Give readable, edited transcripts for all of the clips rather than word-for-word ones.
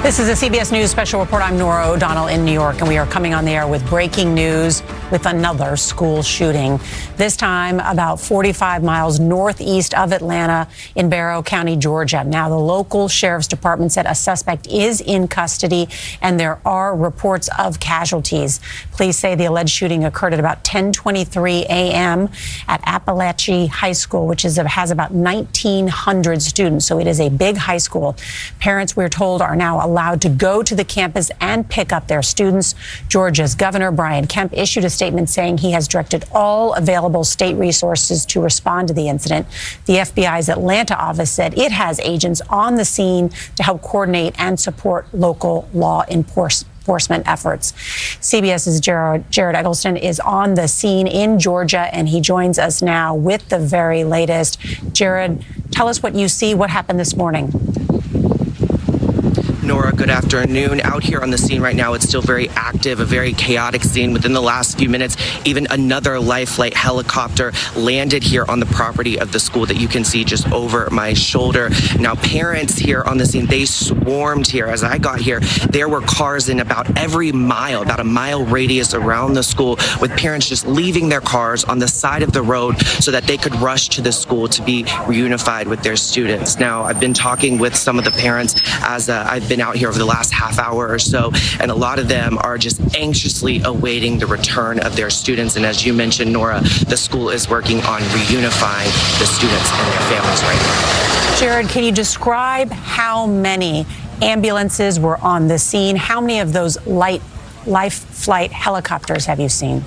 This is a CBS News special report. I'm Nora O'Donnell in New York, and we are coming on the air with breaking news with another school shooting. This time about 45 miles northeast of Atlanta in Barrow County, Georgia. Now, the local sheriff's department said a suspect is in custody, and there are reports of casualties. Police say the alleged shooting occurred at about 10:23 a.m. at Appalachian High School, which has about 1,900 students. So it is a big high school. Parents, we're told, are now allowed to go to the campus and pick up their students. Georgia's Governor Brian Kemp issued a statement saying he has directed all available state resources to respond to the incident. The FBI's Atlanta office said it has agents on the scene to help coordinate and support local law enforcement efforts. CBS's Jared Eggleston is on the scene in Georgia, and he joins us now with the very latest. Jared, tell us what you see. What happened this morning? Nora, good afternoon. Out here on the scene right now, it's still very active, a very chaotic scene. Within the last few minutes, even another life flight helicopter landed here on the property of the school that you can see just over my shoulder. Now, parents here on the scene, they swarmed here. As I got here, there were cars in about every mile, about a mile radius around the school, with parents just leaving their cars on the side of the road so that they could rush to the school to be reunified with their students. Now, I've been talking with some of the parents as I've been out here over the last half hour or so, and a lot of them are just anxiously awaiting the return of their students. And as you mentioned, Nora, the school is working on reunifying the students and their families right now. Jared, can you describe how many ambulances were on the scene? How many of those life flight helicopters have you seen?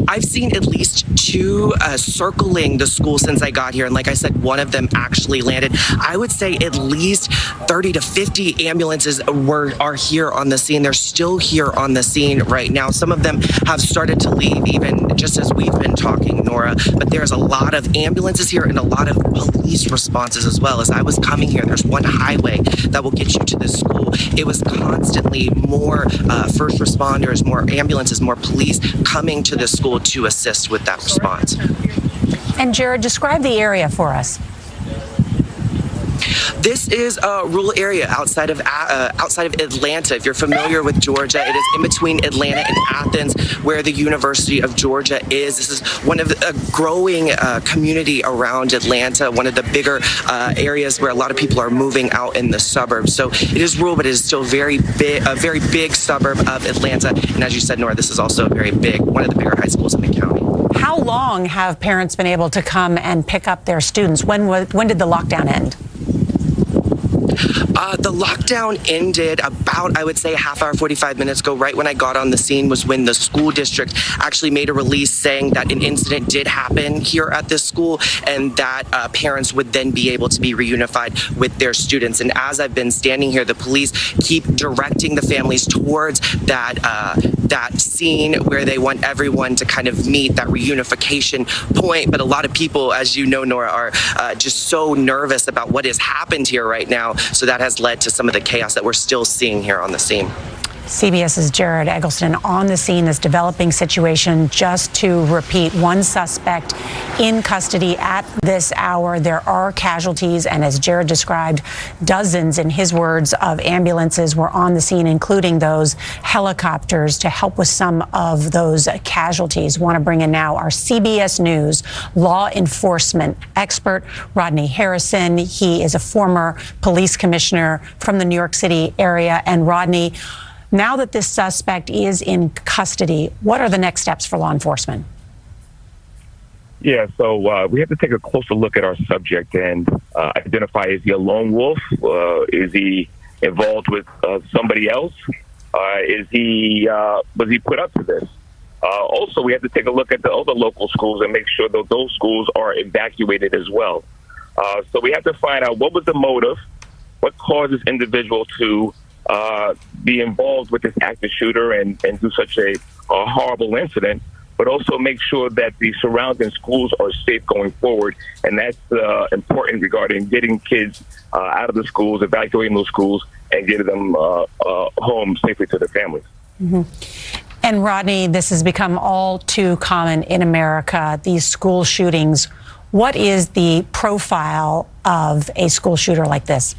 I've seen at least two circling the school since I got here. And like I said, one of them actually landed. I would say at least 30 to 50 ambulances are here on the scene. They're still here on the scene right now. Some of them have started to leave even just as we've been talking, Nora. But there's a lot of ambulances here and a lot of police responses as well. As I was coming here, there's one highway that will get you to the school. It was constantly more first responders, more ambulances, more police coming to the school to assist with that response. And Jared, describe the area for us. This is a rural area outside of Atlanta. If you're familiar with Georgia, it is in between Atlanta and Athens, where the University of Georgia is. This is one of a growing community around Atlanta, one of the bigger areas where a lot of people are moving out in the suburbs. So it is rural, but it is still a very big suburb of Atlanta. And as you said, Nora, this is also one of the bigger high schools in the county. How long have parents been able to come and pick up their students? When did the lockdown end? The lockdown ended about, I would say, a half hour, 45 minutes ago. Right when I got on the scene was when the school district actually made a release saying that an incident did happen here at this school and that parents would then be able to be reunified with their students. And as I've been standing here, the police keep directing the families towards that scene where they want everyone to kind of meet that reunification point. But a lot of people, as you know, Nora, are just so nervous about what has happened here right now. So that has led to some of the chaos that we're still seeing here on the scene. CBS's Jared Eggleston on the scene, this developing situation. Just to repeat, one suspect in custody at this hour. There are casualties, and as Jared described, dozens, in his words, of ambulances were on the scene, including those helicopters, to help with some of those casualties. Want to bring in now our CBS News law enforcement expert, Rodney Harrison. He is a former police commissioner from the New York City area. And Rodney, now that this suspect is in custody, what are the next steps for law enforcement? Yeah, so we have to take a closer look at our subject and identify, is he a lone wolf? Is he involved with somebody else? Was he put up to this? Also, we have to take a look at the other local schools and make sure that those schools are evacuated as well. So we have to find out what was the motive, what caused this individual to be involved with this active shooter and do such a horrible incident, but also make sure that the surrounding schools are safe going forward. And that's important regarding getting kids out of the schools, evacuating those schools, and getting them home safely to their families. Mm-hmm. And Rodney, this has become all too common in America, these school shootings. What is the profile of a school shooter like this?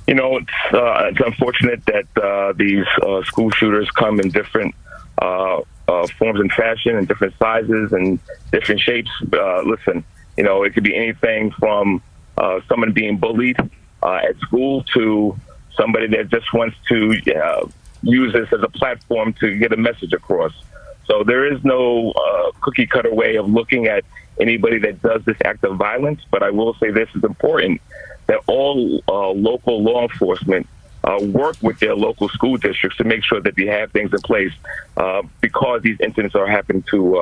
It's unfortunate that these school shooters come in different forms and fashion and different sizes and different shapes. Listen, it could be anything from someone being bullied at school to somebody that just wants to use this as a platform to get a message across. So there is no cookie cutter way of looking at anybody that does this act of violence. But I will say this is important, that all local law enforcement work with their local school districts to make sure that they have things in place because these incidents are happening too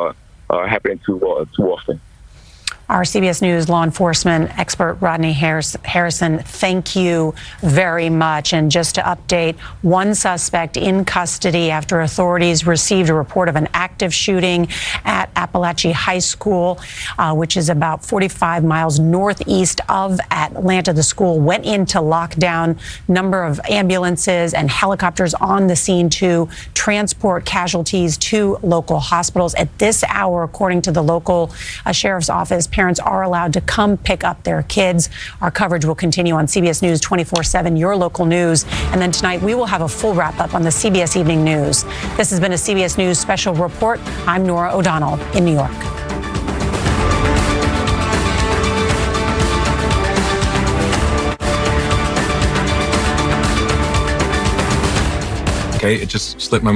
often. Our CBS News law enforcement expert, Rodney Harrison, thank you very much. And just to update, one suspect in custody after authorities received a report of an active shooting at Appalachia High School, which is about 45 miles northeast of Atlanta. The school went into lockdown. Number of ambulances and helicopters on the scene to transport casualties to local hospitals. At this hour, according to the local sheriff's office, parents are allowed to come pick up their kids. Our coverage will continue on CBS News 24/7, your local news. And then tonight, we will have a full wrap-up on the CBS Evening News. This has been a CBS News special report. I'm Norah O'Donnell in New York. Okay, it just slipped my